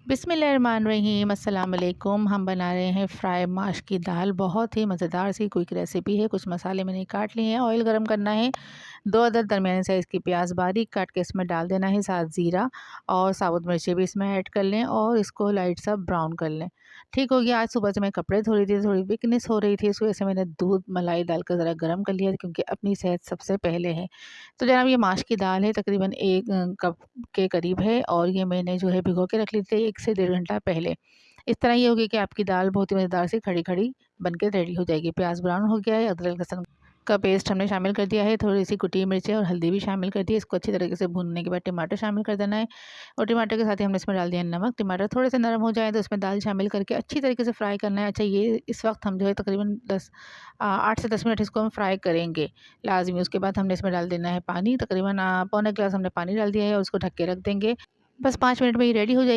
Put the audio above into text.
बिस्मिल्लाहिर्रहमानिर्रहीम अस्सलाम वालेकुम। हम बना रहे हैं फ्राई माश की दाल। बहुत ही मज़ेदार सी क्विक रेसिपी है। कुछ मसाले मैंने काट लिए हैं। ऑयल गरम करना है। 2 अदद दरमियाने साइज़ की प्याज बारीक काट के इसमें डाल देना है। साथ ज़ीरा और साबुत मिर्ची भी इसमें ऐड कर लें और इसको लाइट सा ब्राउन कर लें। ठीक हो गया। आज सुबह से मैं कपड़े धो रही थी, थोड़ी वीकनेस हो रही थी, इस वजह से मैंने दूध मलाई डालकर ज़रा गर्म कर लिया क्योंकि अपनी सेहत सबसे पहले है। तो जनाब ये माश की दाल है, तकरीबन 1 कप के करीब है और ये मैंने जो है भिगो के रख ली थी 1 से 1.5 घंटा पहले। इस तरह ये होगी कि आपकी दाल बहुत ही मज़ेदार सी खड़ी-खड़ी बन के रेडी हो जाएगी। प्याज ब्राउन हो गया है, अदरक लहसुन का पेस्ट हमने शामिल कर दिया है, थोड़ी-सी कुटी मिर्चें और हल्दी भी शामिल कर दी है। इसको अच्छी तरीके से भूनने के बाद टमाटर शामिल कर देना है और टमाटर के साथ ही हमने इसमें डाल दिया नमक। टमाटर थोड़े से नरम हो जाए तो इसमें दाल शामिल करके अच्छी तरीके से फ्राई करना है। अच्छा, ये इस वक्त हम जो है तकरीबन 8 से 10 मिनट इसको हम फ्राई करेंगे लाज़मी। उसके बाद हमने इसमें डाल देना है पानी, तकरीबन पौने गिलास हमने पानी डाल दिया है और उसको ढक के रख देंगे। बस 5 मिनट में ये रेडी हो जाएगी।